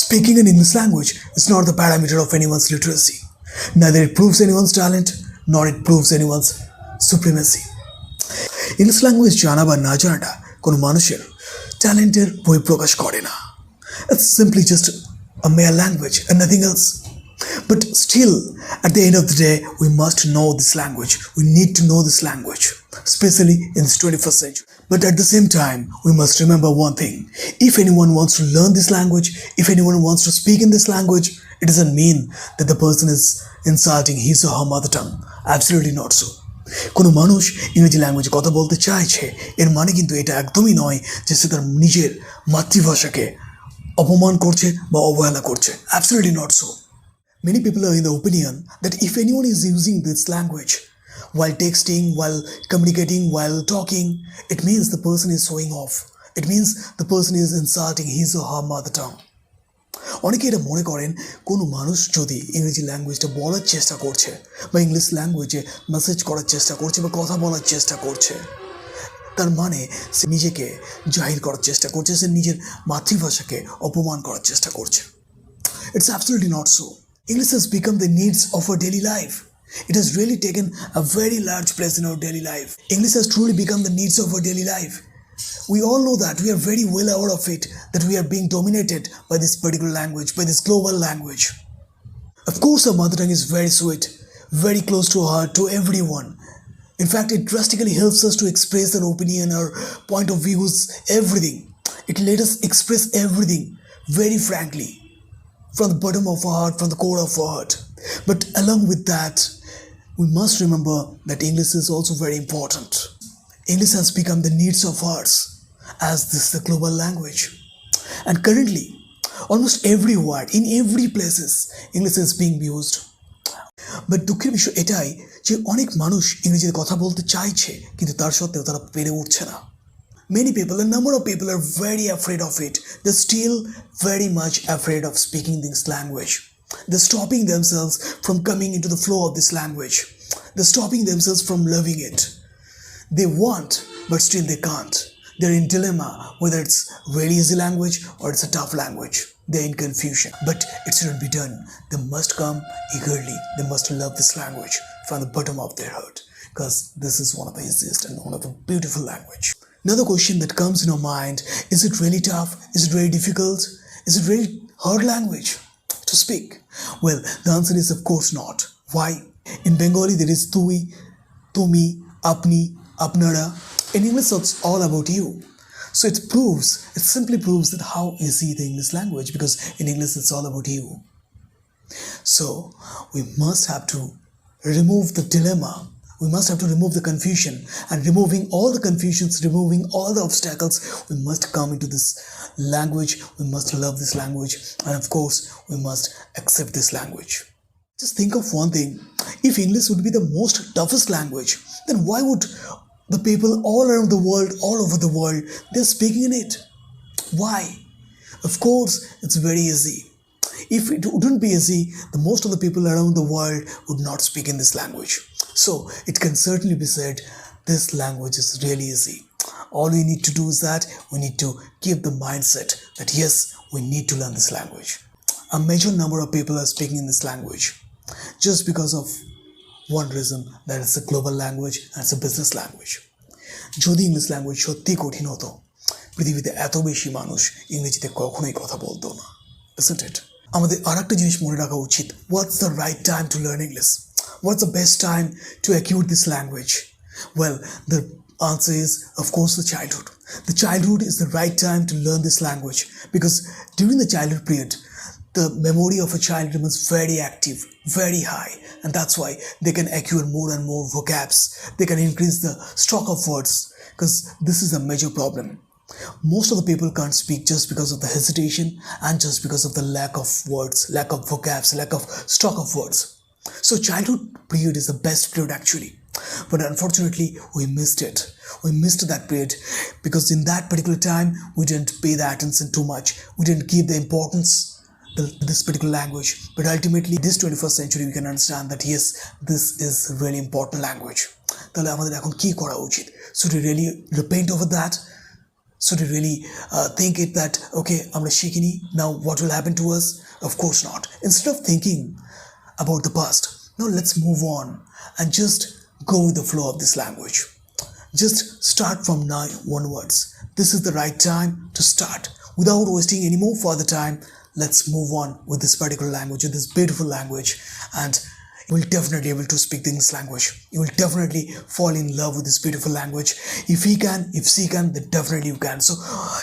Speaking an English language is not the parameter of anyone's literacy. Neither it proves anyone's talent, nor it proves anyone's supremacy. English language জানা বা না জানাটা কোনো মানুষের ট্যালেন্টের বহিঃপ্রকাশ করে না। It's simply just a mere language and nothing else. But still, at the end of the day, we must know this language. We need to know this language, especially in this 21st century. But at the same time, we must remember one thing. If anyone wants to learn this language, if anyone wants to speak in this language, it doesn't mean that the person is insulting his or her mother tongue. Absolutely not so. কোনো মানুষ ইংরেজি ল্যাঙ্গুয়েজে কথা বলতে চাইছে এর মানে কিন্তু এটা একদমই নয় যে সে তার নিজের মাতৃভাষাকে অপমান করছে বা অবহেলা করছে। Absolutely not so. Many people are in the opinion that if anyone is using this language while texting, while communicating, while talking, it means the person is showing off. It means the person is insulting his or her mother tongue. অনেকে এটা মনে করেন কোনো মানুষ যদি ইংরেজি ল্যাঙ্গুয়েজটা বলার চেষ্টা করছে বা ইংলিশ ল্যাঙ্গুয়েজে মেসেজ করার চেষ্টা করছে বা কথা বলার চেষ্টা করছে, তার মানে সে নিজেকে জাহির করার চেষ্টা করছে, সে নিজের মাতৃভাষাকে অপমান করার চেষ্টা করছে। It's absolutely not so. English has become the needs of our daily life. It has really taken a very large place in our daily life. English has truly become the needs of our daily life. We all know that. We are very well aware of it, that we are being dominated by this particular language, by this global language. Of course, our mother tongue is very sweet, very close to our heart, to everyone. In fact, it drastically helps us to express an opinion, our point of views, everything. It let us express everything very frankly, from the bottom of our heart, from the core of our heart. But along with that, we must remember that English is also very important. English has become the needs of ours, as this is the global language. And currently, almost every word, in every places, English is being used. But দুঃখের বিষয় এটাই যে অনেক মানুষ ইংরেজিতে কথা বলতে চাইছে কিন্তু তার সত্ত্বেও তারা পেরে উঠছে না। Many people, a number of people are very afraid of it. They're still very much afraid of speaking this language. They're stopping themselves from coming into the flow of this language. They're stopping themselves from loving it. They want, but still they can't. They're in dilemma whether it's very easy language or it's a tough language. They're in confusion. But it shouldn't be done. They must come eagerly. They must love this language from the bottom of their heart, because this is one of the easiest and one of the beautiful language. Another question that comes in our mind, is it really tough? Is it very difficult? Is it really hard language to speak? Well, the answer is of course not. Why? In Bengali there is tui, tumi, apni, apnara. In English it's all about you. So it simply proves that how easy the English language, because in English it's all about you. So we must have to remove the dilemma. We must have to remove the confusion, and removing all the confusions, removing all the obstacles, we must come into this language. We must love this language, and of course we must accept this language. Just think of one thing. If English would be the most toughest language, then why would the people all around the world, all over the world, they're speaking in it? Why? Of course, it's very easy. If it wouldn't be easy, the most of the people around the world would not speak in this language. So it can certainly be said this language is really easy. All we need to do is that we need to keep the mindset that yes, we need to learn this language. A major number of people are speaking in this language just because of one reason, that it's a global language and it's a business language. যদি English language সত্যি কঠিন হতো, পৃথিবীতে এত বেশি মানুষ ইংরেজিতে কখনোই কথা বলতো না, isn't it? আমাদের আরেকটা জিনিস মনে রাখা উচিত, what's the right time to learn English? What's the best time to acquire this language? Well, the answer is, of course, the childhood. The childhood is the right time to learn this language, because during the childhood period, the memory of a child remains very active, very high, and that's why they can acquire more and more vocabs. They can increase the stock of words, because this is a major problem. Most of the people can't speak just because of the hesitation and just because of the lack of words, lack of vocabs, lack of stock of words. So childhood period is the best period actually. But unfortunately, we missed it. We missed that period because in that particular time, we didn't pay the attention too much. We didn't give the importance to this particular language. But ultimately, this 21st century, we can understand that yes, this is a really important language. তাহলে আমাদের এখন কি করা উচিত? Should we really repent over that? Should we really think it that, okay, I'm a Shikini, now what will happen to us? Of course not. Instead of thinking about the past, now let's move on and just go with the flow of this language. Just start from now onwards. This is the right time to start. Without wasting any more further time, let's move on with this particular language, with this beautiful language, and you will definitely able to speak the English language. You will definitely fall in love with this beautiful language. If he can, if she can, then definitely you can. So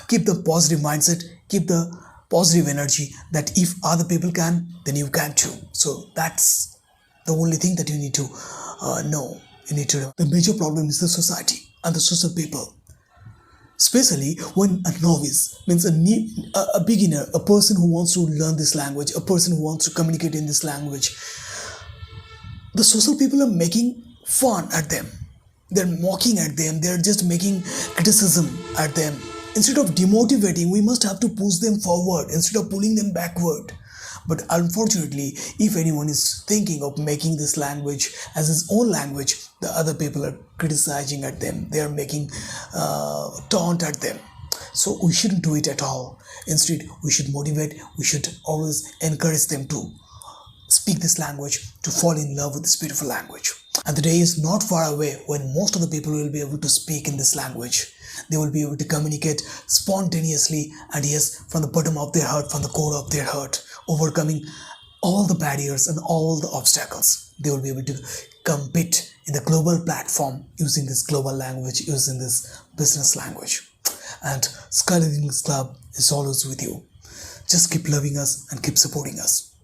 keep the positive mindset, keep the positive energy that if other people can, then you can too. So that's the only thing that you need to know. You need to know. The major problem is the society and the social people. Especially when a novice means a beginner, a person who wants to learn this language, a person who wants to communicate in this language, the social people are making fun at them. They're mocking at them. They're just making criticism at them. Instead of demotivating, we must have to push them forward instead of pulling them backward. But unfortunately, if anyone is thinking of making this language as his own language, the other people are criticizing at them. They are making taunt at them. So we shouldn't do it at all. Instead, we should motivate. We should always encourage them to speak this language, to fall in love with this beautiful language. And the day is not far away when most of the people will be able to speak in this language. They will be able to communicate spontaneously and yes, from the bottom of their heart, from the core of their heart, overcoming all the barriers and all the obstacles. They will be able to compete in the global platform using this global language, using this business language. And Skyline English Club is always with you. Just keep loving us and keep supporting us.